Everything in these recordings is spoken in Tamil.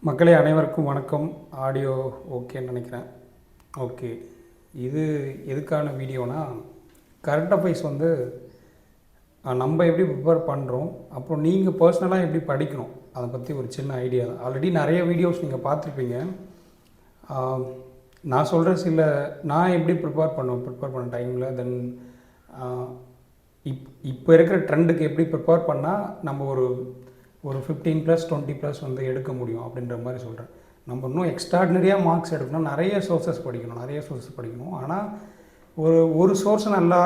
மக்களே அனைவருக்கும் வணக்கம். ஆடியோ ஓகேன்னு நினைக்கிறேன். ஓகே, இது எதுக்கான வீடியோனா, கரண்ட் அஃபேர்ஸ் வந்து நம்ம எப்படி ப்ரிப்பேர் பண்ணுறோம், அப்புறம் நீங்கள் பர்சனலாக எப்படி படிக்கணும், அதை பற்றி ஒரு சின்ன ஐடியா தான். ஆல்ரெடி நிறைய வீடியோஸ் நீங்கள் பார்த்துருப்பீங்க. நான் சொல்கிற நான் எப்படி ப்ரிப்பேர் பண்ண டைமில் தென் இப்போ இருக்கிற ட்ரெண்டுக்கு எப்படி ப்ரிப்பேர் பண்ணால் நம்ம ஒரு 15+ 20+ வந்து எடுக்க முடியும் அப்படின்ற மாதிரி சொல்கிறேன். நம்ம இன்னும் எக்ஸ்ட்ராடினரியாக மார்க்ஸ் எடுக்கணும், நிறைய சோர்ஸஸ் படிக்கணும். ஆனால் ஒரு சோர்ஸை நல்லா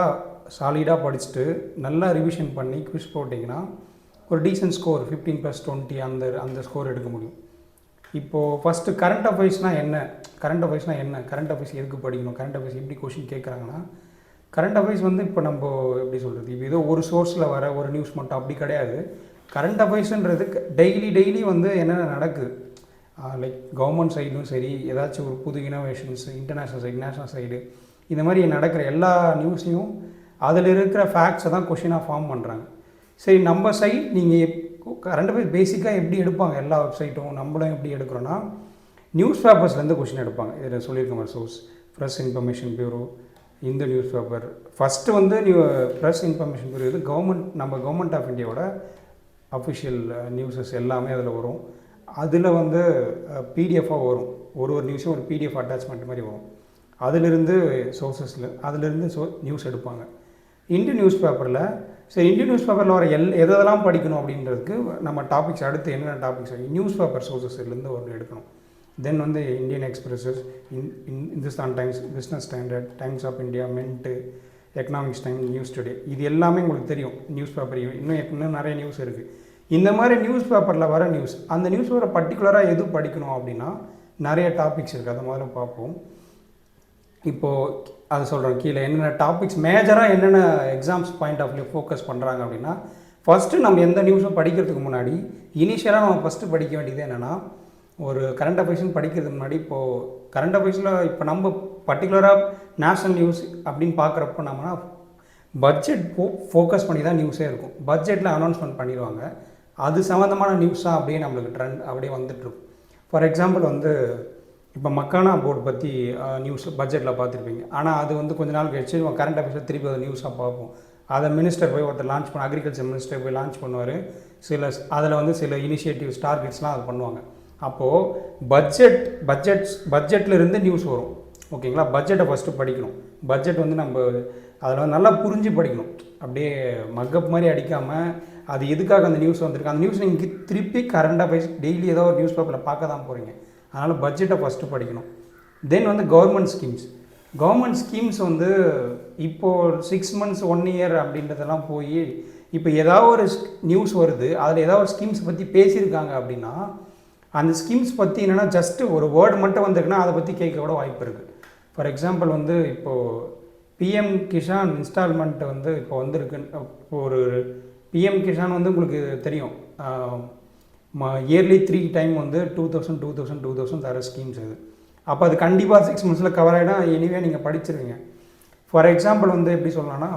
சாலிடாக படிச்சுட்டு நல்லா ரிவிஷன் பண்ணி குவிஸ் போட்டிங்கன்னா ஒரு டீசன்ட் ஸ்கோர் 15+20 அந்த ஸ்கோர் எடுக்க முடியும். இப்போது ஃபஸ்ட்டு கரண்ட் அஃபேர்ஸ்னால் என்ன, கரண்ட் அஃபேர்ஸ் எதுக்கு படிக்கணும், கரண்ட் அஃபேர்ஸ் எப்படி கொஷின் கேட்குறாங்கன்னா, கரண்ட் அஃபேர்ஸ் வந்து இப்போ நம்ம எப்படி சொல்கிறது, இப்போ ஏதோ ஒரு சோர்ஸில் வர ஒரு நியூஸ் மட்டும் அப்படி கிடையாது. கரண்ட் அஃபேர்ஸுன்றது டெய்லி வந்து என்னென்ன நடக்குது, லைக் கவர்மெண்ட் சைடும் சரி, ஏதாச்சும் ஒரு புது innovations, international side, national side, இந்த மாதிரி நடக்கிற எல்லா நியூஸையும் அதில் இருக்கிற ஃபேக்ட்ஸை தான் கொஷினாக ஃபார்ம் பண்ணுறாங்க. சரி, நம்ம சைட் நீங்கள் கரண்ட் அஃபேர்ஸ் பேசிக்காக எப்படி எடுப்பாங்க, எல்லா வெப்சைட்டும் நம்மளும் எப்படி எடுக்கிறோன்னா, நியூஸ் பேப்பர்ஸ்லேருந்து கொஷின் எடுப்பாங்க. இதில் சொல்லியிருக்க சோர்ஸ் ப்ரெஸ் இன்ஃபர்மேஷன் பியூரோ, இந்த நியூஸ் பேப்பர் ஃபஸ்ட்டு வந்து ப்ரெஸ் இன்ஃபர்மேஷன் பியூரோ இது கவர்மெண்ட் ஆஃப் இந்தியாவோட அஃபிஷியல் நியூஸஸ் எல்லாமே அதில் வரும். அதில் வந்து பிடிஎஃபாக வரும், ஒரு நியூஸும் ஒரு பிடிஎஃப் அட்டாச்மெண்ட் மாதிரி வரும். அதிலிருந்து நியூஸ் எடுப்பாங்க. இந்தியன் நியூஸ் பேப்பரில் வர எதெல்லாம் படிக்கணும் அப்படின்றதுக்கு நம்ம டாபிக்ஸ் அடுத்து என்னென்ன டாபிக்ஸ் நியூஸ் பேப்பர் சோர்ஸஸ்லேருந்து ஒரு எடுக்கணும். தென் வந்து Indian Expresses, Hindustan Times, Business Standard, Times of India, Mint, Economics Time, News Today, இது எல்லாமே உங்களுக்கு தெரியும். நியூஸ் பேப்பர் இன்னும் நிறைய நியூஸ் இருக்குது. இந்த மாதிரி நியூஸ் பேப்பரில் வர நியூஸ், அந்த நியூஸ் வர பர்டிகுலராக எது படிக்கணும் அப்படின்னா நிறைய டாபிக்ஸ் இருக்குது. அதை முதல்ல பார்ப்போம். இப்போது அதை சொல்கிறோம், கீழே என்னென்ன டாபிக்ஸ் மேஜராக என்னென்ன exams point of view focus பண்ணுறாங்க அப்படின்னா, ஃபஸ்ட்டு நம்ம எந்த நியூஸும் படிக்கிறதுக்கு முன்னாடி இனிஷியலாக நம்ம ஃபஸ்ட்டு படிக்க வேண்டியது என்னென்னா, ஒரு கரண்ட் அஃபேர்ஸ்னு படிக்கிறதுக்கு முன்னாடி, இப்போது கரண்ட் அஃபேர்ஸில் இப்போ நம்ம பர்டிகுலராக நேஷ்னல் நியூஸ் அப்படின்னு பார்க்குறப்போ நம்மனா பட்ஜெட் ஃபோக்கஸ் பண்ணி தான் நியூஸே இருக்கும். பட்ஜெட்டில் அனௌன்ஸ்மெண்ட் பண்ணிடுவாங்க, அது சம்மந்தமான நியூஸாக அப்படியே நம்மளுக்கு ட்ரெண்ட் அப்படியே வந்துட்டுருக்கும். ஃபார் எக்ஸாம்பிள் வந்து இப்போ மக்கானா போர்டு பற்றி நியூஸ் பட்ஜெட்டில் பார்த்துருப்பீங்க. ஆனால் அது வந்து கொஞ்ச நாள் கழிச்சு கரண்ட் அஃபேர்ஸில் திருப்பி அதை நியூஸாக பார்ப்போம். அதை மினிஸ்டர் போய் ஒருத்தர் லான்ச் பண்ண, அக்ரிகல்ச்சர் மினிஸ்டர் போய் லான்ச் பண்ணுவார். அதில் வந்து சில இனிஷியேட்டிவ்ஸ், டார்கெட்ஸ்லாம் அது பண்ணுவாங்க. அப்போது பட்ஜெட்லேருந்து நியூஸ் வரும். ஓகேங்களா, பட்ஜெட்டை ஃபஸ்ட்டு படிக்கணும். பட்ஜெட் வந்து நம்ம அதில் நல்லா புரிஞ்சு படிக்கணும். அப்படியே மக்கப் மாதிரி அடிக்காமல், அது எதுக்காக அந்த நியூஸ் வந்திருக்கு, அந்த நியூஸ் நீங்கள் திருப்பி கரண்ட் அஃபேர்ஸ் டெய்லி ஏதோ ஒரு நியூஸ் பேப்பரில் பார்க்க தான் போகிறீங்க. அதனால் பட்ஜெட்டை ஃபஸ்ட்டு படிக்கணும். தென் வந்து கவர்மெண்ட் ஸ்கீம்ஸ் வந்து இப்போது 6 months 1 year அப்படின்றதெல்லாம் போய், இப்போ ஏதாவது ஒரு நியூஸ் வருது, அதில் ஏதாவது ஒரு ஸ்கீம்ஸ் பற்றி பேசியிருக்காங்க அப்படின்னா, அந்த ஸ்கீம்ஸ் பற்றி என்னென்னா ஜஸ்ட்டு ஒரு வேர்டு மட்டும் வந்திருக்குன்னா அதை பற்றி கேட்க கூட வாய்ப்பு இருக்குது. ஃபார் எக்ஸாம்பிள் வந்து இப்போது பிஎம் கிஷான் இன்ஸ்டால்மெண்ட் வந்து இப்போ வந்திருக்குன்னு, இப்போ ஒரு பிஎம் கிஷான் வந்து உங்களுக்கு தெரியும், இயர்லி 3 டைம் வந்து 2000 தர ஸ்கீம்ஸ் அது. அப்போ அது கண்டிப்பாக 6 months கவர் ஆகிடும். எனிவே நீங்கள் படிச்சிருவீங்க. ஃபார் எக்ஸாம்பிள் வந்து எப்படி சொல்லலாம்னா,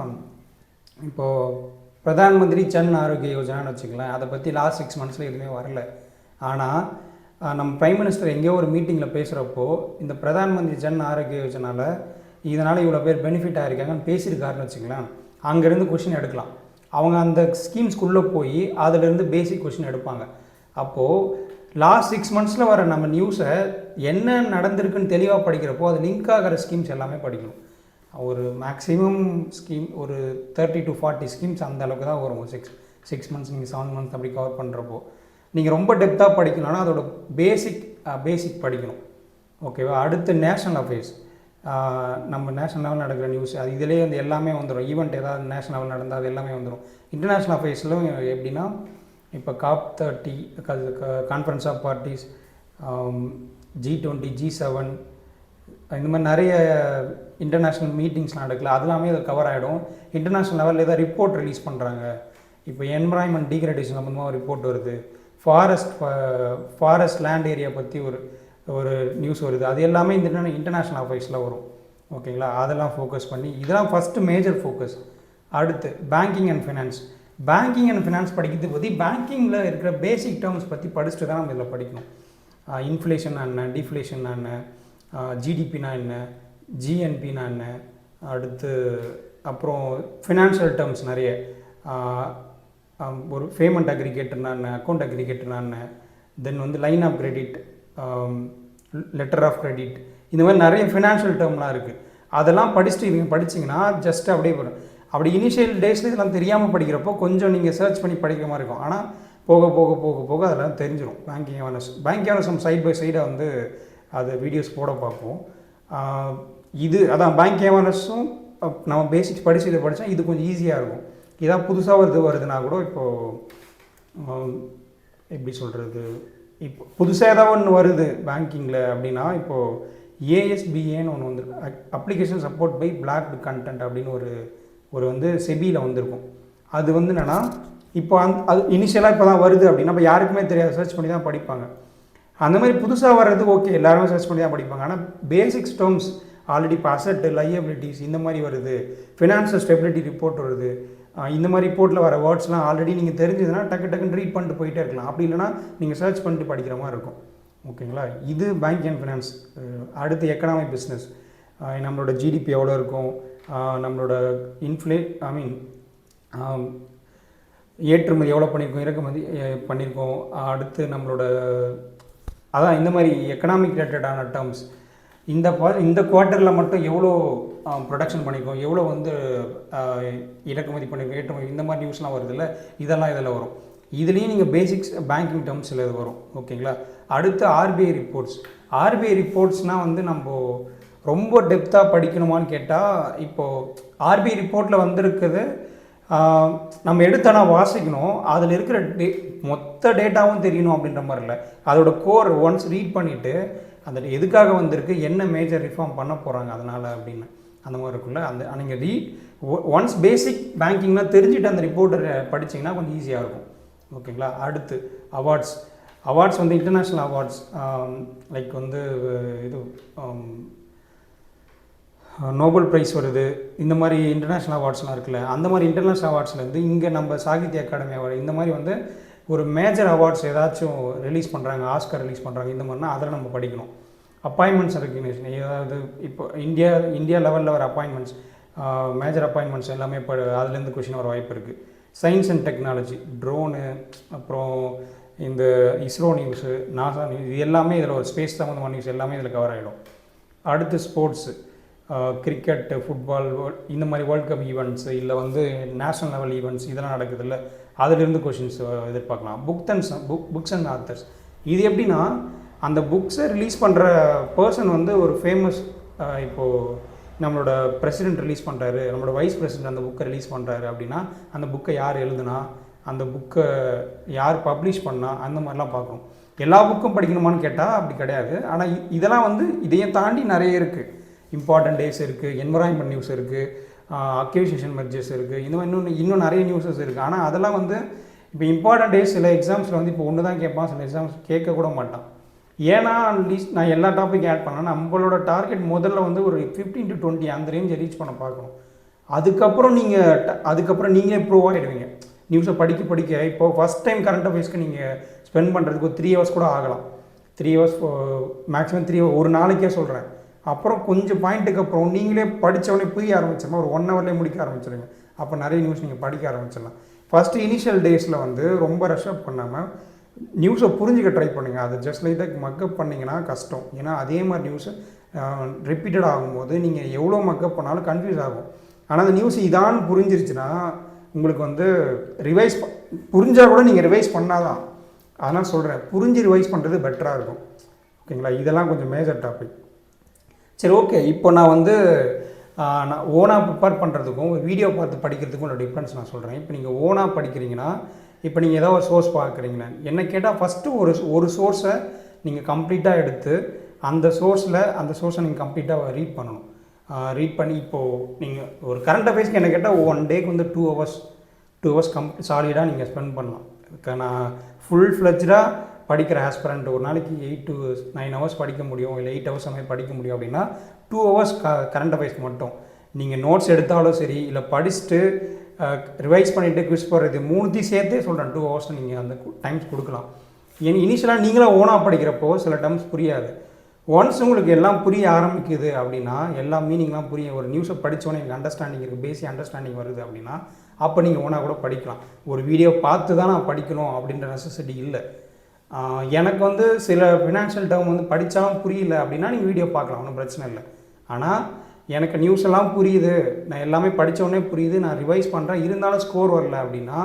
இப்போது பிரதான் மந்திரி ஜன் ஆரோக்கிய யோஜனான்னு வச்சுக்கலாம், அதை பற்றி லாஸ்ட் 6 months எதுவுமே வரல. ஆனால் நம்ம பிரைம் மினிஸ்டர் எங்கேயோ ஒரு மீட்டிங்கில் பேசுகிறப்போ, இந்த பிரதான் மந்திரி ஜன் ஆரோக்கிய யோஜனாவில் இதனால் இவ்வளோ பேர் பெனிஃபிட் ஆகிருக்காங்கன்னு பேசியிருக்காருன்னு வச்சுக்கலாம். அங்கேருந்து கொஷின் எடுக்கலாம். அவங்க அந்த ஸ்கீம்ஸ்குள்ளே போய் அதிலேருந்து பேசிக் கொஷின் எடுப்பாங்க. அப்போது லாஸ்ட் 6 months வர நம்ம நியூஸை என்ன நடந்திருக்குன்னு தெளிவாக படிக்கிறப்போ அது லிங்க் ஆகிற ஸ்கீம்ஸ் எல்லாமே படிக்கணும். ஒரு மேக்ஸிமம் ஸ்கீம் ஒரு 30 to 40 ஸ்கீம்ஸ் அந்த அளவுக்கு தான் வரும். 6 months நீங்கள் 7 months அப்படி கவர் பண்ணுறப்போ நீங்கள் ரொம்ப டெப்த்தாக படிக்கணும்னா அதோட பேசிக் படிக்கணும். ஓகேவா. அடுத்து நேஷ்னல் அஃபேர்ஸ், நம்ம நேஷ்னல் லெவல் நடக்கிற நியூஸ், அது இதிலே வந்து எல்லாமே வந்துடும். ஈவெண்ட் ஏதாவது நேஷ்னல் லெவல் நடந்தால் அது எல்லாமே வந்துடும். இன்டர்நேஷ்னல் அஃபேர்ஸில் எப்படின்னா, இப்போ COP30, conference of parties, G20, G7, இந்த மாதிரி நிறைய இன்டர்நேஷ்னல் மீட்டிங்ஸ் நடக்கல, அதெல்லாமே இது கவர் ஆகிடும். இன்டர்நேஷ்னல் லெவலில் ஏதாவது ரிப்போர்ட் ரிலீஸ் பண்ணுறாங்க, இப்போ என்விரான்மெண்ட் டீக்ரேடேஷன் சம்மந்தமாக ஒரு ரிப்போர்ட் வருது, ஃபாரஸ்ட் லேண்ட் ஏரியா பற்றி ஒரு நியூஸ் வருது, அது எல்லாமே இந்த இன்டர்நேஷ்னல் அஃபேர்ஸில் வரும். ஓகேங்களா, அதெல்லாம் ஃபோக்கஸ் பண்ணி இதெல்லாம் ஃபஸ்ட்டு மேஜர் ஃபோக்கஸ். அடுத்து பேங்கிங் அண்ட் ஃபினான்ஸ் படிக்கிறது பற்றி பேங்கிங்கில் இருக்கிற பேசிக் டேர்ம்ஸ் பற்றி படிச்சுட்டு தான் நம்ம இதில் படிக்கணும். இன்ஃப்ளேஷன்னா என்ன, டிஃப்ளேஷன்னா என்ன, ஜிடிபினா என்ன, ஜிஎன்பினா என்ன, அடுத்து அப்புறம் ஃபினான்ஷியல் டேர்ம்ஸ் நிறைய, ஒரு பேமெண்ட் அக்ரிகேட்டர்னா என்ன, அக்கௌண்ட் அக்ரிகேட்டர்னா என்ன, தென் வந்து line of credit, letter of credit, இந்த மாதிரி நிறைய ஃபினான்ஷியல் டேர்ம்லாம் இருக்குது. அதெல்லாம் படிச்சுட்டு நீங்கள் படிச்சிங்கன்னா ஜஸ்ட் அப்படியே வரும். அப்படி இனிஷியல் டேஸில் இதெல்லாம் தெரியாமல் படிக்கிறப்போ கொஞ்சம் நீங்கள் சர்ச் பண்ணி படிக்கிற மாதிரி இருக்கும். ஆனால் போக போக போக போக அதெல்லாம் தெரிஞ்சிடும். பேங்கிங் அவேர்னஸ் நம்ம சைட் பை சைடை வந்து அது வீடியோஸ் போட பார்ப்போம். இது அதான் பேங்கிங் அவேர்னஸும் நம்ம பேசிக்ஸ் படித்து இதை படித்தா இது கொஞ்சம் ஈஸியாக இருக்கும். இதான் புதுசாக வருதுன்னா கூட இப்போது எப்படி சொல்கிறது, இப்போ புதுசாக ஏதாவது ஒன்று வருது பேங்கிங்கில் அப்படின்னா, இப்போது ஏஎஸ்பிஏன்னு ஒன்று வந்து application support by blocked content அப்படின்னு ஒரு வந்து செபியில் வந்திருக்கும். அது வந்து என்னென்னா இப்போ அது இனிஷியலாக இப்போ தான் வருது அப்படின்னா இப்போ யாருக்குமே தெரியாது, சர்ச் பண்ணி தான் படிப்பாங்க. அந்த மாதிரி புதுசாக வர்றது ஓகே, எல்லாருமே சர்ச் பண்ணி தான் படிப்பாங்க. ஆனால் பேசிக்ஸ் டேர்ம்ஸ் ஆல்ரெடி இப்போ அசட்டு, லையபிலிட்டிஸ் இந்த மாதிரி வருது, ஃபினான்ஷியல் ஸ்டெபிலிட்டி ரிப்போர்ட் வருது, இந்த மாதிரி ரிப்போர்ட்டில் வர வேர்ட்ஸ்லாம் ஆல்ரெடி நீங்கள் தெரிஞ்சதுன்னா டக்குன்னு ரீட் பண்ணிட்டு போயிட்டே இருக்கலாம். அப்படி இல்லைனா நீங்கள் சர்ச் பண்ணிட்டு படிக்கிற மாதிரி இருக்கும். ஓகேங்களா? இது பேங்க் அண்ட் ஃபினான்ஸ். அடுத்து எக்கனாமிக் பிஸ்னஸ், நம்மளோட ஜிடிபி எவ்வளோ இருக்கும், நம்மளோட ஏற்றுமதி எவ்வளோ பண்ணியிருக்கோம், இறக்குமதி பண்ணியிருக்கோம், அடுத்து நம்மளோட அதான் இந்த மாதிரி எக்கனாமிக் ரிலேட்டடான டேர்ம்ஸ், இந்த குவார்ட்டரில் மட்டும் எவ்வளோ ப்ரொடக்ஷன் பண்ணியிருக்கோம், எவ்வளோ வந்து இறக்குமதி பண்ணியிருக்கோம், ஏற்றுமதி, இந்த மாதிரி நியூஸ்லாம் வருது இல்லை, இதெல்லாம் இதில் வரும். இதுலேயும் நீங்கள் பேசிக்ஸ் பேங்கிங் டேர்ம்ஸ் இது வரும். ஓகேங்களா? அடுத்து ஆர்பிஐ ரிப்போர்ட்ஸ். ஆர்பிஐ ரிப்போர்ட்ஸ்னால் வந்து நம்ம ரொம்ப டெப்த்தாக படிக்கணுமான்னு கேட்டால், இப்போது ஆர்பிஐ ரிப்போர்ட்டில் வந்திருக்குது நம்ம எடுத்தனா வாசிக்கணும், அதில் இருக்கிற மொத்த டேட்டாவும் தெரியணும் அப்படின்ற மாதிரி இல்லை. அதோட கோர் ஒன்ஸ் ரீட் பண்ணிவிட்டு அந்த எதுக்காக வந்திருக்கு, என்ன மேஜர் ரிஃபார்ம் பண்ண போகிறாங்க அதனால் அப்படின்னு அந்த மாதிரி இருக்குல்ல, அந்த நீங்கள் ஒன்ஸ் பேசிக் பேங்கிங்லாம் தெரிஞ்சுட்டு அந்த ரிப்போர்ட்டை படிச்சிங்கன்னா கொஞ்சம் ஈஸியாக இருக்கும். ஓகேங்களா? அடுத்து அவார்ட்ஸ் வந்து இன்டர்நேஷ்னல் அவார்ட்ஸ், லைக் வந்து இது நோபல் ப்ரைஸ் வருது, இந்த மாதிரி இன்டர்நேஷ்னல் அவார்ட்ஸ்லாம் இருக்குல்ல, அந்த மாதிரி இன்டர்நேஷ்னல் அவார்ட்ஸ்லேருந்து இங்கே நம்ம சாகித்ய அகாடமி அவார்டு இந்த மாதிரி வந்து ஒரு மேஜர் அவார்ட்ஸ் ஏதாச்சும் ரிலீஸ் பண்ணுறாங்க, ஆஸ்கர் ரிலீஸ் பண்ணுறாங்க, இந்த மாதிரினா அதில் நம்ம படிக்கணும். அப்பாயின்மெண்ட்ஸ் ரெக்கக்னேஷன், ஏதாவது இப்போ இந்தியா லெவலில் வர அப்பாயின்மெண்ட்ஸ், மேஜர் அப்பாயின்மெண்ட்ஸ் எல்லாமே இப்போ அதுலேருந்து கொஷின் வர வாய்ப்பு இருக்குது. சயின்ஸ் அண்ட் டெக்னாலஜி, ட்ரோனு, அப்புறம் இந்த இஸ்ரோ நியூஸு, நாசா நியூஸ், இது எல்லாமே இதில் ஒரு ஸ்பேஸ் சம்மந்தமான நியூஸ் எல்லாமே இதில் கவர் ஆகிடும். அடுத்து ஸ்போர்ட்ஸு, கிரிக்கெட்டு, ஃபுட்பால், இந்த மாதிரி வேர்ல்ட் கப் ஈவெண்ட்ஸு, இல்லை வந்து நேஷ்னல் லெவல் ஈவெண்ட்ஸ் இதெல்லாம் நடக்குது இல்லை, அதிலிருந்து கொஷின்ஸ் எதிர்பார்க்கலாம். புக்ஸ் அண்ட் ஆத்தர்ஸ், இது எப்படின்னா அந்த புக்ஸை ரிலீஸ் பண்ணுற பர்சன் வந்து ஒரு ஃபேமஸ், இப்போது நம்மளோட பிரசிடெண்ட் ரிலீஸ் பண்ணுறாரு, நம்மளோட வைஸ் பிரசிடெண்ட் அந்த புக்கை ரிலீஸ் பண்ணுறாரு அப்படின்னா அந்த புக்கை யார் எழுதுனா, அந்த புக்கை யார் பப்ளிஷ் பண்ணால், அந்த மாதிரிலாம் பார்க்கணும். எல்லா புக்கும் படிக்கணுமான்னு கேட்டால் அப்படி கிடையாது. ஆனால் இதெல்லாம் வந்து இதையும் தாண்டி நிறைய இருக்குது. இம்பார்ட்டன்ட் டேஸ் இருக்குது, என்வரான்மெண்ட் நியூஸ் இருக்குது, அக்யூசியேஷன் மெர்ஜர்ஸ் இருக்குது, இந்த மாதிரி இன்னும் நிறைய நியூஸஸ் இருக்குது. ஆனால் அதெல்லாம் வந்து இப்போ இம்பார்ட்டன்ட் டேஸ் சில எக்ஸாம்ஸில் வந்து இப்போ ஒன்று தான் கேட்பான், சில எக்ஸாம்ஸ் கேட்க கூட மாட்டான். ஏன்னா அட்லீஸ்ட் நான் எல்லா டாப்பிக் ஆட் பண்ணேன், நம்மளோட டார்கெட் முதல்ல வந்து ஒரு 15 to 20 அந்த ரேஞ்சை ரீச் பண்ண பார்க்கணும். அதுக்கப்புறம் நீங்களே ப்ரூவ் ஆகிடுவீங்க. நியூஸை படிக்க இப்போது ஃபஸ்ட் டைம் கரண்ட் அஃபேர்ஸ்க்கு நீங்கள் ஸ்பெண்ட் பண்ணுறதுக்கு ஒரு 3 hours கூட ஆகலாம். 3 hours மேக்ஸிமம் 3 hours ஒரு நாளைக்கே சொல்கிறேன். அப்புறம் கொஞ்சம் பாயிண்ட்டுக்கு அப்புறம் நீங்களே படித்தவொடனே புரிய ஆரம்பிச்சிடலாம், ஒரு 1 hourலேயே முடிக்க ஆரம்பிச்சிடுங்க. அப்போ நிறைய நியூஸ் நீங்கள் படிக்க ஆரம்பிச்சிடலாம். ஃபஸ்ட்டு இனிஷியல் டேஸில் வந்து ரொம்ப ரஷ்அப் பண்ணாமல் நியூஸை புரிஞ்சுக்க ட்ரை பண்ணுங்கள். அது ஜஸ்ட் லைக் தட் மக்கப் பண்ணிங்கன்னா கஷ்டம். ஏன்னா அதே மாதிரி நியூஸு ரிப்பீட்டட் ஆகும்போது நீங்கள் எவ்வளோ மக்கப் பண்ணாலும் கன்ஃபியூஸ் ஆகும். ஆனால் அந்த நியூஸ் இதான்னு புரிஞ்சிருச்சுன்னா உங்களுக்கு வந்து புரிஞ்சால் கூட நீங்கள் ரிவைஸ் பண்ணாதான். அதனால் சொல்கிறேன், புரிஞ்சு ரிவைஸ் பண்ணுறது பெட்டராக இருக்கும். ஓகேங்களா? இதெல்லாம் கொஞ்சம் மேஜர் டாபிக். சரி, ஓகே. இப்போ நான் வந்து நான் ஓனாக ப்ரிப்பேர் பண்ணுறதுக்கும் வீடியோ பார்த்து படிக்கிறதுக்கும் உள்ள டிஃப்ரென்ஸ் நான் சொல்கிறேன். இப்போ நீங்கள் ஓனாக படிக்கிறீங்கன்னா, இப்போ நீங்கள் ஏதோ ஒரு சோர்ஸ் பார்க்குறீங்கன்னா, என்ன கேட்டால் ஃபஸ்ட்டு ஒரு சோர்ஸை நீங்கள் கம்ப்ளீட்டாக எடுத்து அந்த சோர்ஸை நீங்கள் கம்ப்ளீட்டாக ரீட் பண்ணணும். ரீட் பண்ணி இப்போது நீங்கள் ஒரு கரண்ட் அஃபேர்ஸ்க்கு என்ன கேட்டால் 1 டேக்கு வந்து 2 hours சாலிடாக நீங்கள் ஸ்பெண்ட் பண்ணலாம். நான் ஃபுல் ஃப்ளெஜ்டாக படிக்கிற ஆஸ்பிரண்ட் ஒரு நாளைக்கு 8 to 9 hours படிக்க முடியும், இல்லை 8 hours சமயம் படிக்க முடியும் அப்படின்னா 2 hours கரண்ட் அஃபேர்ஸ்க்கு மட்டும். நீங்கள் நோட்ஸ் எடுத்தாலும் சரி, இல்லை படிச்சுட்டு ரிவைஸ் பண்ணிவிட்டு குவிஸ் போடுறது, 3த்தையும் சேர்த்தே சொல்கிறேன் 2 hours நீங்கள் அந்த டைம்ஸ் கொடுக்கலாம். இனிஷியலாக நீங்களாக ஓனாக படிக்கிறப்போ சில டேர்ம்ஸ் புரியாது. ஒன்ஸ் உங்களுக்கு எல்லாம் புரிய ஆரம்பிக்குது அப்படின்னா, எல்லா மீனிங்லாம் புரியும். ஒரு நியூஸை படித்தோன்னே எனக்கு அண்டர்ஸ்டாண்டிங் இருக்குது, பேசிக் அண்டர்ஸ்டாண்டிங் வருது அப்படின்னா, அப்போ நீங்கள் ஓனாக கூட படிக்கலாம். ஒரு வீடியோ பார்த்து தான் நான் படிக்கணும் அப்படின்ற நெசசிட்டி இல்லை. எனக்கு வந்து சில ஃபினான்ஷியல் டேர்ம் வந்து படித்தாலும் புரியல அப்படின்னா நீங்கள் வீடியோ பார்க்கலாம், ஒன்றும் பிரச்சனை இல்லை. ஆனால் எனக்கு நியூஸ் எல்லாம் புரியுது, நான் எல்லாமே படித்தோடனே புரியுது, நான் ரிவைஸ் பண்ணுறேன், இருந்தாலும் ஸ்கோர் வரல அப்படின்னா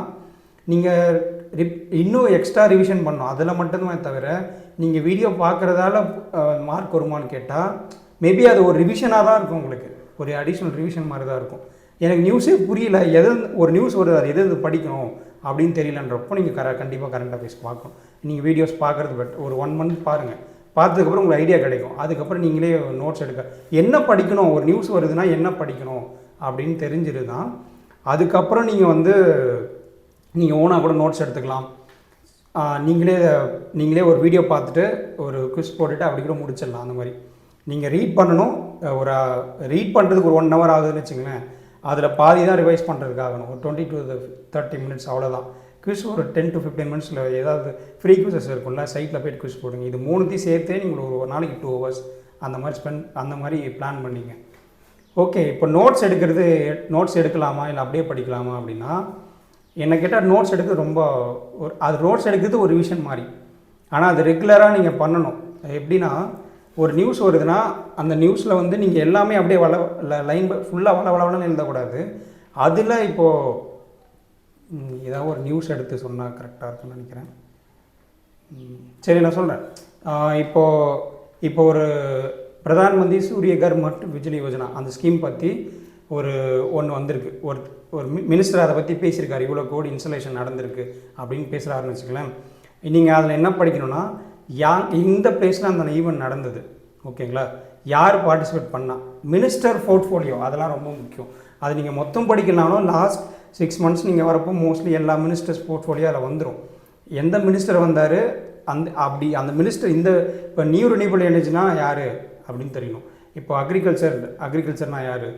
நீங்கள் இன்னும் எக்ஸ்ட்ரா ரிவிஷன் பண்ணணும். அதில் மட்டும்தான் தவிர நீங்கள் வீடியோ பார்க்குறதால மார்க் வருமானு கேட்டால் மேபி அது ஒரு ரிவிஷனாக தான் இருக்கும், உங்களுக்கு ஒரு அடிஷ்னல் ரிவிஷன் மாதிரி தான் இருக்கும். எனக்கு நியூஸே புரியல, ஒரு நியூஸ் வருது, அது எது படிக்கணும் அப்படின்னு தெரியலன்றப்போ நீங்கள் கண்டிப்பாக கரண்ட் அஃபேர்ஸ் பார்க்கணும். நீங்கள் வீடியோஸ் பார்க்குறது ஒரு 1 month பாருங்கள், பார்த்ததுக்கப்புறம் உங்களுக்கு ஐடியா கிடைக்கும். அதுக்கப்புறம் நீங்களே நோட்ஸ் எடுக்க என்ன படிக்கணும், ஒரு நியூஸ் வருதுன்னா என்ன படிக்கணும் அப்படின்னு தெரிஞ்சிரு தான். அதுக்கப்புறம் நீங்கள் ஓனாக கூட நோட்ஸ் எடுத்துக்கலாம். நீங்களே ஒரு வீடியோ பார்த்துட்டு ஒரு குவிஸ் போட்டுட்டு அப்படி கூட முடிச்சிடலாம். அந்த மாதிரி நீங்கள் ரீட் பண்ணணும். ஒரு ரீட் பண்ணுறதுக்கு ஒரு 1 hour ஆகுதுன்னு வச்சுங்களேன், அதில் பாதி தான் ரிவைஸ் பண்ணுறதுக்கு ஆகணும். ஒரு 20 to 30 minutes அவ்வளோதான். குவிஸ் ஒரு 10 to 15 minutes ஏதாவது ஃப்ரீ குவிசஸ் இருக்கும்ல, சைட்டில் போய்ட்டு குவிஸ் போடுங்க. இது 3த்தையும் சேர்த்தே நீங்கள் ஒரு நாளைக்கு 2 hours அந்த மாதிரி பிளான் பண்ணிங்க. ஓகே, இப்போ நோட்ஸ் எடுக்கலாமா இல்லை அப்படியே படிக்கலாமா அப்படின்னா, என்னை கேட்டால் நோட்ஸ் எடுக்கிறது நோட்ஸ் எடுக்கிறது ஒரு ரிவிஷன் மாதிரி. ஆனால் அது ரெகுலராக நீங்கள் பண்ணணும். எப்படின்னா, ஒரு நியூஸ் வருதுன்னா அந்த நியூஸில் நீங்கள் எல்லாமே அப்படியே லைன் ஃபுல்லாக வளவளன்னு எழுதக்கூடாது. அதில் இப்போது ஏதாவது ஒரு நியூஸ் எடுத்து சொன்னால் கரெக்டாக இருக்குன்னு நினைக்கிறேன். சரி, நான் சொல்கிறேன். இப்போ ஒரு பிரதான் மந்திரி சூரிய கர் மற்றும் விஜிலி யோஜனா அந்த ஸ்கீம் பற்றி ஒன்று வந்திருக்கு. ஒரு மினிஸ்டர் அதை பற்றி பேசியிருக்காரு, இவ்வளோ கோடி இன்ஸ்டலேஷன் நடந்திருக்கு அப்படின்னு பேசுகிறாருன்னு வச்சுக்கலாம். நீங்கள் அதில் என்ன படிக்கணும்னா, இந்த பிளேஸில் அந்த ஈவெண்ட் நடந்தது, ஓகேங்களா, யார் பார்ட்டிசிபேட் பண்ணால், மினிஸ்டர் போர்ட்ஃபோலியோ, அதெல்லாம் ரொம்ப முக்கியம். அது நீங்கள் மொத்தம் படிக்கலாலும் லாஸ்ட் 6 months நீங்கள் வரப்போ மோஸ்ட்லி எல்லா மினிஸ்டர்ஸ் போர்ட்ஃபோலியோ அதில் வந்துடும். எந்த மினிஸ்டர் வந்தார், அந்த மினிஸ்டர் இப்போ நியூ ரினியூவபிள் எனர்ஜினா யார் அப்படின்னு தெரியணும். இப்போ அக்ரிகல்ச்சர்னா யார்,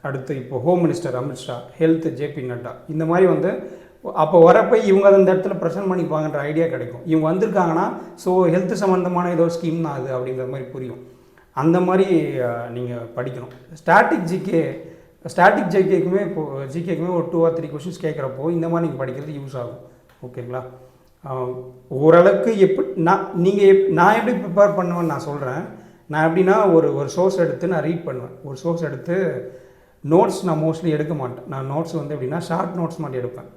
அடுத்து இப்போ home minister Amit Shah, health JP Nadda, இந்த மாதிரி அப்போ வரப்போ இவங்க அந்த இடத்துல ப்ரெசென்ட் பண்ணிப்பாங்கன்ற ஐடியா கிடைக்கும். இவங்க வந்திருக்காங்கன்னா ஸோ ஹெல்த் சம்மந்தமான ஏதோ ஸ்கீம் தான் அது அப்படிங்கிற மாதிரி புரியும். அந்த மாதிரி நீங்கள் படிக்கணும். ஸ்டாட்டிக் ஜிகேக்குமே ஒரு 2 or 3 questions கேட்குறப்போ இந்த மாதிரி நீங்கள் படிக்கிறது யூஸ் ஆகும். ஓகேங்களா, ஓரளவுக்கு நான் எப்படி ப்ரிப்பேர் பண்ணுவேன்னு நான் சொல்கிறேன். நான் எப்படின்னா ஒரு சோர்ஸ் எடுத்து நான் ரீட் பண்ணுவேன். ஒரு சோர்ஸ் எடுத்து நோட்ஸ் நான் மோஸ்ட்லி எடுக்க மாட்டேன். நான் நோட்ஸ் எப்படின்னா ஷார்ட் நோட்ஸ் மாதிரி எடுப்பேன்.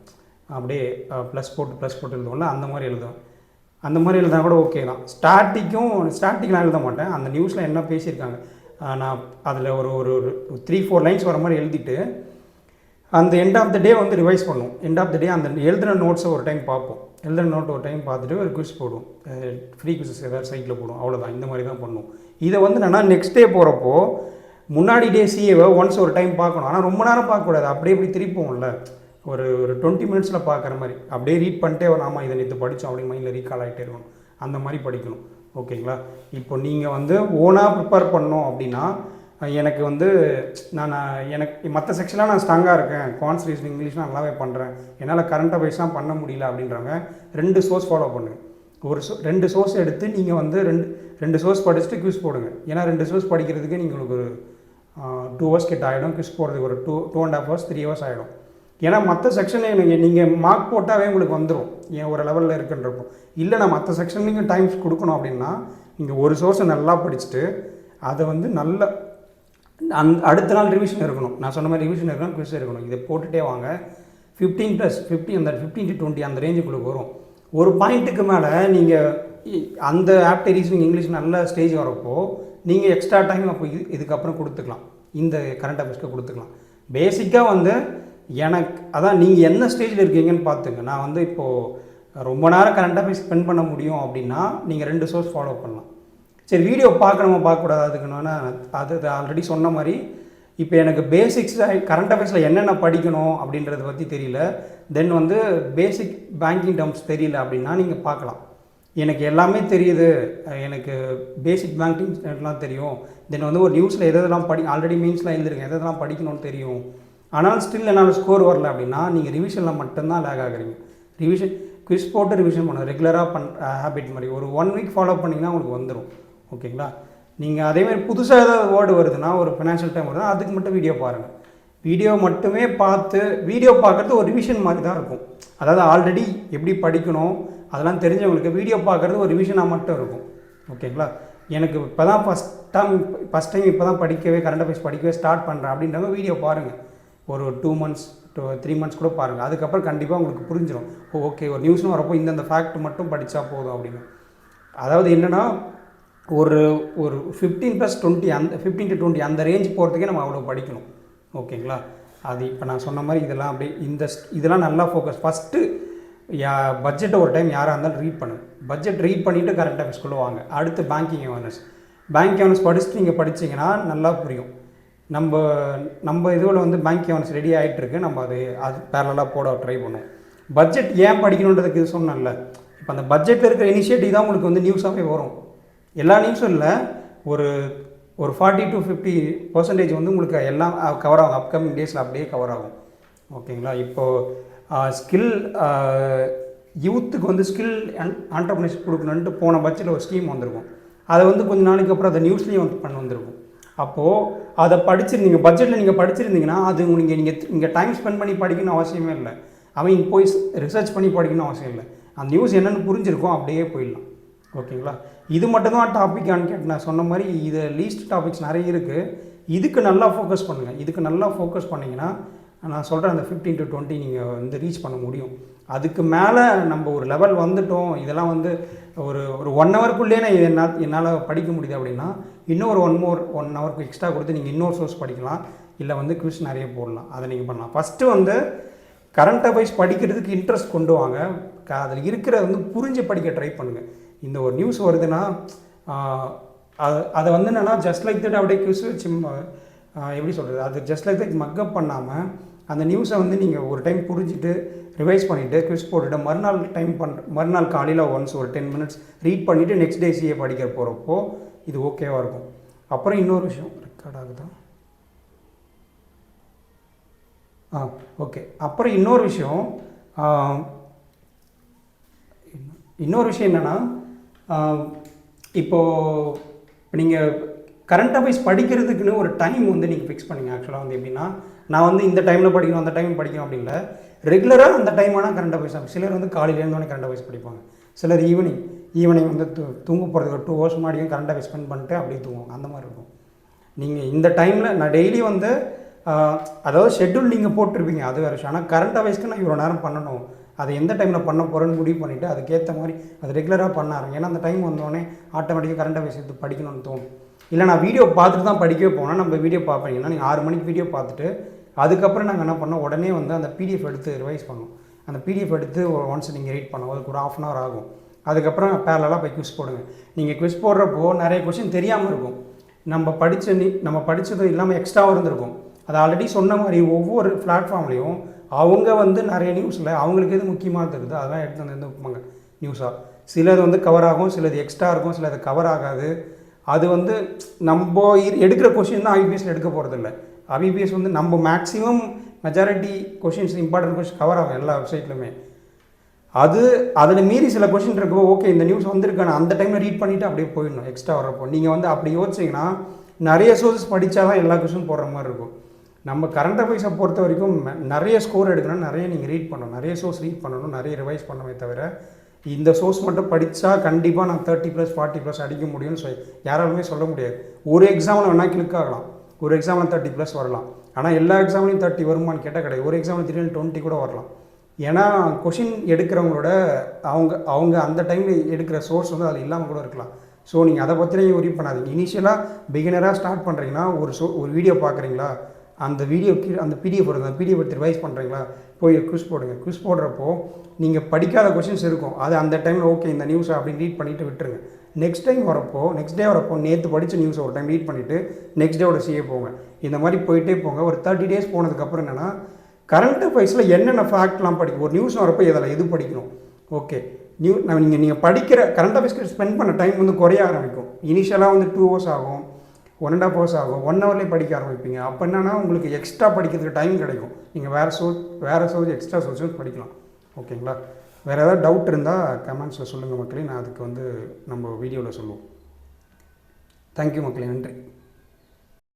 அப்படியே ப்ளஸ் போட்டு எழுதுவோம்ல, அந்த மாதிரி எழுதுவேன். அந்த மாதிரி எழுதினா கூட ஓகே தான். ஸ்டாட்டிக்லாம் எழுத மாட்டேன். அந்த நியூஸில் என்ன பேசியிருக்காங்க நான் அதில் ஒரு 3-4 lines வர மாதிரி எழுதிட்டு அந்த end of the day revise பண்ணுவோம். எண்ட் ஆஃப் த டே அந்த எழுதுகிற நோட்ஸை ஒரு டைம் பார்ப்போம். ஒரு டைம் பார்த்துட்டு ஒரு குவிஸ் போடுவோம், ஃப்ரீ குவிசஸ் ஏதாவது சைட்டில் போடுவோம். அவ்வளோதான், இந்த மாதிரி தான் பண்ணுவோம். இதை நான் நெக்ஸ்ட் டே போகிறப்போ முன்னாடி டே சிஏவை ஒன்ஸ் ஒரு டைம் பார்க்கணும். ஆனால் ரொம்ப நேரம் பார்க்கக்கூடாது, அப்படியே இப்படி திருப்போம்ல, ஒரு 20 minutes பார்க்குற மாதிரி அப்படியே ரீட் பண்ணிட்டே ஆமாம் இதை நேற்று படித்தோம் அப்படின்னு மைண்டில் ரீகால் ஆகிட்டே இருக்கணும். அந்த மாதிரி படிக்கணும். ஓகேங்களா, இப்போ நீங்கள் ஓனாக ப்ரிப்பேர் பண்ணோம் அப்படின்னா, எனக்கு எனக்கு மற்ற செக்ஷனாக நான் ஸ்ட்ராங்காக இருக்கேன், குவான்ஸ் ரீசனிங் இங்கிலீஷ் நான் நல்லாவே பண்ணுறேன், என்னால் கரண்ட் அஃபேர்ஸ்லாம் பண்ண முடியல அப்படின்றவங்க 2 source ஃபாலோ பண்ணுங்கள். 2 source எடுத்து நீங்கள் ரெண்டு சோர்ஸ் படிச்சுட்டு குவிஸ் போடுங்க. ஏன்னா 2 source படிக்கிறதுக்கு உங்களுக்கு ஒரு 2 hours கிட்ட ஆகிடும். குவிஸ் போடுறதுக்கு ஒரு 2.5 hours 3 hours ஆகிடும். ஏன்னா மற்ற செக்ஷனே நீங்கள் மார்க் போட்டாவே உங்களுக்கு வந்துடும், ஏன் ஒரு லெவலில் இருக்குன்றப்போ. இல்லை நான் மற்ற செக்ஷன்லேயும் டைம்ஸ் கொடுக்கணும் அப்படின்னா நீங்கள் ஒரு சோர்ஸை நல்லா படிச்சுட்டு அதை நல்ல அடுத்த நாள் ரிவிஷன் இருக்கணும். நான் சொன்ன மாதிரி ரிவிஷன் இருக்கணும், குவிஸ் இருக்கணும். இதை போட்டுகிட்டே வாங்க. 15+50 அந்த 15 to 20 அந்த ரேஞ்சுக்குள்ளே வரும். ஒரு பாயிண்ட்டுக்கு மேலே நீங்கள் அந்த ஆப்டர் ரீசனிங் இங்கிலீஷ் நல்ல ஸ்டேஜ் வரப்போ நீங்கள் எக்ஸ்ட்ரா டைம் அப்போ இதுக்கப்புறம் கொடுத்துக்கலாம், இந்த கரண்ட் அஃபேர்ஸ்க்கு கொடுத்துக்கலாம். பேசிக்காக எனக்கு அதான் நீங்கள் என்ன ஸ்டேஜில் இருக்கீங்கன்னு பார்த்துங்க. நான் இப்போது ரொம்ப நேரம் கரண்ட் அஃபேர்ஸ் ஸ்பெண்ட் பண்ண முடியும் அப்படின்னா நீங்கள் 2 source ஃபாலோ பண்ணலாம். சரி, வீடியோ பார்க்கணுமா பார்க்கக்கூடாது, அதுக்குன்னா அது ஆல்ரெடி சொன்ன மாதிரி இப்போ எனக்கு பேசிக்ஸ் கரண்ட் அஃபேர்ஸில் என்னென்ன படிக்கணும் அப்படின்றத பற்றி தெரியல, தென் பேசிக் பேங்கிங் டேர்ம்ஸ் தெரியல அப்படின்னா நீங்கள் பார்க்கலாம். எனக்கு எல்லாமே தெரியுது, எனக்கு பேசிக் பேங்கிங் எல்லாம் தெரியும், தென் ஒரு நியூஸில் எதெல்லாம் ஆல்ரெடி மெயின்ஸ்லாம் எழுதிருக்கேன், எதெல்லாம் படிக்கணும்னு தெரியும், ஆனால் ஸ்டில் என்னால் ஸ்கோர் வரல அப்படின்னா நீங்கள் ரிவிஷனில் மட்டும்தான் லேக் ஆகுறீங்க. குவிஸ் போட்டு ரிவிஷன் பண்ணணும். ரெகுலராக ஹேபிட் மாதிரி ஒரு 1 வீக் ஃபாலோ பண்ணிங்கன்னா உங்களுக்கு வந்துடும். ஓகேங்களா? நீங்கள் அதேமாதிரி புதுசாக ஏதாவது வேர்டு வருதுன்னா, ஒரு ஃபினான்ஷியல் டைம் வருதுன்னா அதுக்கு மட்டும் வீடியோ பாருங்கள். வீடியோ மட்டுமே பார்த்து வீடியோ பார்க்குறது ஒரு ரிவிஷன் மாதிரி தான் இருக்கும். அதாவது ஆல்ரெடி எப்படி படிக்கணும் அதெல்லாம் தெரிஞ்சவங்களுக்கு வீடியோ பார்க்குறது ஒரு ரிவிஷனாக மட்டும் இருக்கும். ஓகேங்களா? எனக்கு இப்போ தான் ஃபஸ்ட் டைம் இப்போ தான் கரண்ட் அஃபேர்ஸ் படிக்கவே ஸ்டார்ட் பண்ணுறேன் அப்படின்றவங்க வீடியோ பாருங்கள். ஒரு 2 months 3 months கூட பாருங்கள். அதுக்கப்புறம் கண்டிப்பாக உங்களுக்கு புரிஞ்சிடும். ஓகே, ஒரு நியூஸ்னு வரப்போ இந்தந்த ஃபேக்ட் மட்டும் படித்தா போதும் அப்படின்னு. அதாவது என்னென்னா ஒரு 15+20 அந்த 15 to 20 அந்த ரேஞ்ச் போகிறதுக்கே நம்ம அவ்வளோ படிக்கணும். ஓகேங்களா? அது இப்போ நான் சொன்ன மாதிரி இதெல்லாம் அப்படியே இதெல்லாம் நல்லா ஃபோக்கஸ். ஃபஸ்ட்டு பட்ஜெட்டை ஒரு டைம் யாராக இருந்தாலும் ரீட் பண்ணுங்கள். பட்ஜெட் ரீட் பண்ணிவிட்டு கரண்ட் அஃபேர்ஸ்குள்ளே வாங்க. அடுத்து பேங்கிங் அவேர்னஸ் படிச்சுட்டு நீங்கள் படிச்சிங்கன்னா நல்லா புரியும். நம்ம இதில் வந்து பேங்கிங் அவேர்னஸ் ரெடி ஆகிட்டுருக்கு. நம்ம அது பேரலாக போட ட்ரை பண்ணுவோம். பட்ஜெட் ஏன் படிக்கணுன்றதுக்கு இது சொன்னேன்ல. இப்போ அந்த பட்ஜெட்டில் இருக்கிற இனிஷியேட்டிவ் தான் உங்களுக்கு வந்து நியூஸாகவே வரும். எல்லா நியூஸும் இல்லை, ஒரு 40 to 50% வந்து உங்களுக்கு எல்லாம் கவர் ஆகும். அப்கமிங் டேஸில் அப்படியே கவர் ஆகும். ஓகேங்களா? இப்போது ஸ்கில் யூத்துக்கு வந்து ஸ்கில் ஆண்டர்ப்ரனர்ஷிப் கொடுக்கணுன்ட்டு போன பட்ஜெட்டில் ஒரு ஸ்கீம் வந்திருக்கும். அதை வந்து கொஞ்சம் நாளைக்கு அப்புறம் அதை நியூஸ்லேயும் வந்து வந்திருக்கும். அப்போது அதை படிச்சிருந்தீங்க, பட்ஜெட்டில் நீங்கள் படிச்சிருந்தீங்கன்னா அது நீங்கள் டைம் ஸ்பெண்ட் பண்ணி படிக்கணும்னு அவசியமே இல்லை. அவங்க போய் ரிசர்ச் பண்ணி படிக்கணும்னு அவசியம் இல்லை. அந்த நியூஸ் என்னென்னு புரிஞ்சிருக்கோம், அப்படியே போயிடலாம். ஓகேங்களா? இது மட்டும்தான் டாப்பிக்கான்னு கேட்டு நான் சொன்ன மாதிரி இது லீஸ்ட் டாபிக்ஸ் நிறைய இருக்குது. இதுக்கு நல்லா ஃபோக்கஸ் பண்ணுங்கள். இதுக்கு நல்லா ஃபோக்கஸ் பண்ணிங்கன்னா நான் சொல்கிறேன் அந்த 15 to 20 நீங்கள் வந்து ரீச் பண்ண முடியும். அதுக்கு மேலே நம்ம ஒரு லெவல் வந்துட்டோம், இதெல்லாம் வந்து ஒரு 1 ஹவருக்குள்ளேயே நான் என்னால் படிக்க முடியுது அப்படின்னா இன்னும் ஒரு 1 ஹவருக்கு எக்ஸ்ட்ரா கொடுத்து நீங்கள் இன்னொரு சோர்ஸ் படிக்கலாம். இல்லை வந்து குவிஸ் நிறைய போடலாம். அதை நீங்கள் பண்ணலாம். ஃபஸ்ட்டு வந்து கரண்ட் அஃபேர்ஸ் படிக்கிறதுக்கு இன்ட்ரெஸ்ட் கொண்டு வாங்க. அதில் இருக்கிறத வந்து புரிஞ்சு படிக்க ட்ரை பண்ணுங்கள். இந்த ஒரு நியூஸ் வருதுன்னா அதை வந்து என்னென்னா ஜஸ்ட் லைக் தட் அப்படியே குவிஸ் வச்சு எப்படி சொல்கிறது, அது ஜஸ்ட் லைக் தட் மக்கப் பண்ணாமல் அந்த நியூஸை வந்து நீங்கள் ஒரு டைம் புரிஞ்சுட்டு ரிவைஸ் பண்ணிவிட்டு குவிஸ் போட்டுட்டு மறுநாள் காலையில் ஒன்ஸ் ஒரு 10 minutes ரீட் பண்ணிவிட்டு நெக்ஸ்ட் டே சிஏ படிக்க போகிறப்போ இது ஓகேவாக இருக்கும். அப்புறம் இன்னொரு விஷயம் ரெக்கார்ட் ஆகுதா? ஓகே. அப்புறம் இன்னொரு விஷயம் என்னென்னா இப்போது நீங்கள் கரண்ட் அஃபேர்ஸ் படிக்கிறதுக்குன்னு ஒரு டைம் வந்து நீங்கள் ஃபிக்ஸ் பண்ணிங்க. ஆக்சுவலாக வந்து எப்படின்னா நான் வந்து இந்த டைமில் படிக்கணும் அந்த டைம் படிக்கணும் அப்படின்ல, ரெகுலராக அந்த டைம் ஆனால் கரண்ட் அஃபேர்ஸ். சிலர் வந்து காலையிலேருந்தோடனே கரண்ட் அஃபேர்ஸ் படிப்பாங்க. சிலர் ஈவினிங் வந்து தூங்க போகிறதுக்கு 2 hours முன்னாடியும் கரண்ட் அஃபேர்ஸ் ஸ்பெண்ட் பண்ணிட்டு அப்படியே தூங்குவாங்க. அந்த மாதிரி இருக்கும். நீங்கள் இந்த டைமில் நான் டெய்லி வந்து அதாவது ஷெட்யூல் நீங்கள் போட்டிருப்பீங்க, அது வேறு விஷயம். ஆனால் கரண்ட் அஃபேர்ஸ்க்கு நான் இவ்வளோ நேரம் பண்ணணும், அதை எந்த டைமில் பண்ண போகிறேன்னு முடிவு பண்ணிவிட்டு அதுக்கேற்ற மாதிரி அது ரெகுலராக பண்ணாரு. ஏன்னா அந்த டைம் வந்தோடனே ஆட்டோமேட்டிக்காக கரண்ட் அஃபேர்ஸ் எடுத்து படிக்கணும்னு தோணும். இல்லை நான் வீடியோ பார்த்துட்டு தான் படிக்கவே போனால் நம்ம வீடியோ பார்ப்பீங்கன்னா நீங்கள் 6 மணிக்கு வீடியோ பார்த்துட்டு அதுக்கப்புறம் நாங்கள் என்ன பண்ணோம், உடனே வந்து அந்த பிடிஎஃப் எடுத்து ரிவைஸ் பண்ணோம். அந்த பிடிஎஃப் எடுத்து ஒன்ஸ் நீங்கள் ரீட் பண்ணுவோம், அதுக்கு ஒரு 1/2 hour ஆகும். அதுக்கப்புறம் பேரலாக போய் குவிஸ் போடுங்க. நீங்கள் குவிஸ் போடுறப்போ நிறைய கொஸ்டின் தெரியாமல் இருக்கும். நம்ம படித்தது இல்லாமல் எக்ஸ்ட்ராவாக இருந்திருக்கும். அது ஆல்ரெடி சொன்ன மாதிரி ஒவ்வொரு பிளாட்ஃபார்ம்லேயும் அவங்க வந்து நிறைய நியூஸில் அவங்களுக்கு எது முக்கியமாக இருக்குது அதெல்லாம் எடுத்து வந்து வைப்பாங்க நியூஸாக. சிலது வந்து கவர் ஆகும், சிலது எக்ஸ்ட்ரா இருக்கும், சிலது கவர் ஆகாது. அது வந்து நம்ம எடுக்கிற கொஷின் தான் ஐபிஎஸ்சில் எடுக்க போகிறதில்ல. ஐபிஎஸ் வந்து நம்ம maximum majority questions important question cover ஆகும் எல்லா வெப்சைட்லையுமே. அதில் மீறி சில கொஷின் இருக்கோ, ஓகே இந்த நியூஸ் வந்திருக்கான அந்த டைமில் ரீட் பண்ணிவிட்டு அப்படியே போயிடணும் எக்ஸ்ட்ரா வரப்போ. நீங்கள் வந்து அப்படி யோசிச்சிங்கன்னா நிறைய சோர்ஸஸ் படித்தா தான் எல்லா கொஷினும் போடுற மாதிரி இருக்கும். நம்ம கரண்ட் அஃபேர்ஸை பொறுத்த வரைக்கும் நிறைய ஸ்கோர் எடுக்கணும், நிறைய நீங்கள் ரீட் பண்ணணும், நிறைய சோர்ஸ் ரீட் பண்ணணும், நிறைய ரிவைஸ் பண்ணவே தவிர இந்த சோர்ஸ் மட்டும் படித்தா கண்டிப்பாக நான் 30+, 40+ அடிக்க முடியும்னு யாராலுமே சொல்ல முடியாது. ஒரு எக்ஸாமில் வேணால் கிளிக் ஆகலாம், ஒரு எக்ஸாமில் 30+ வரலாம். ஆனால் எல்லா எக்ஸாம்லையும் 30 வருமானு கேட்டால் கிடையாது. ஒரு எக்ஸாமில் 320 கூட வரலாம். ஏன்னா கொஷின் எடுக்கிறவங்களோட அவங்க அந்த டைமில் எடுக்கிற சோர்ஸ் வந்து அது இல்லாமல் கூட இருக்கலாம். ஸோ நீங்கள் அதை பற்றியும் ஒரி பண்ணாதீங்க. இனிஷியலாக பிகினராக ஸ்டார்ட் பண்ணுறீங்கன்னா ஒரு வீடியோ பார்க்குறீங்களா, அந்த அந்த பிடிஎஃப் வருது, அந்த பிடிஎஃப் எடுத்து ரிவைஸ் பண்ணுறீங்களா, போய் குவிஸ் போடுங்க. குவிஸ் போடுறப்போ நீங்கள் படிக்காத கொஷின்ஸ் இருக்கும், அது அந்த டைமில் ஓகே இந்த நியூஸை அப்படின்னு ரீட் பண்ணிவிட்டு விட்டுருங்க. நெக்ஸ்ட் டே வரப்போ நேற்று படித்த நியூஸை ஒரு டைம் ரீட் பண்ணிவிட்டு நெக்ஸ்ட் டேவோட சிஏ போங்க. இந்த மாதிரி போயிட்டே போங்க. ஒரு 30 days போனதுக்கப்புறம் என்னென்னா கரண்ட் அஃபேர்ஸில் என்னென்ன ஃபேக்ட்லாம் படிக்கும். ஒரு நியூஸ் வரப்போ இதில் எது படிக்கணும், ஓகே நீங்கள் படிக்கிற கரண்ட் அஃபேர்ஸ்க்கு ஸ்பெண்ட் பண்ண டைம் வந்து குறைய ஆரம்பிக்கும். இனிஷியலாக வந்து 2 hours ஆகும், 1.5 hours ஆகும், 1 hourலேயே படிக்க ஆரம்பிப்பீங்க. அப்போ என்னென்னா உங்களுக்கு எக்ஸ்ட்ரா படிக்கிறதுக்கு டைம் கிடைக்கும். நீங்கள் வேறு சோர்ஸ் எக்ஸ்ட்ரா சோர்ஸஸ் படிக்கலாம். ஓகேங்களா? வேறு ஏதாவது டவுட் இருந்தால் கமெண்ட்ஸில் சொல்லுங்கள் மக்களே, நான் அதுக்கு வந்து நம்ம வீடியோவில் சொல்லுவோம். தேங்க்யூ மக்களே, நன்றி.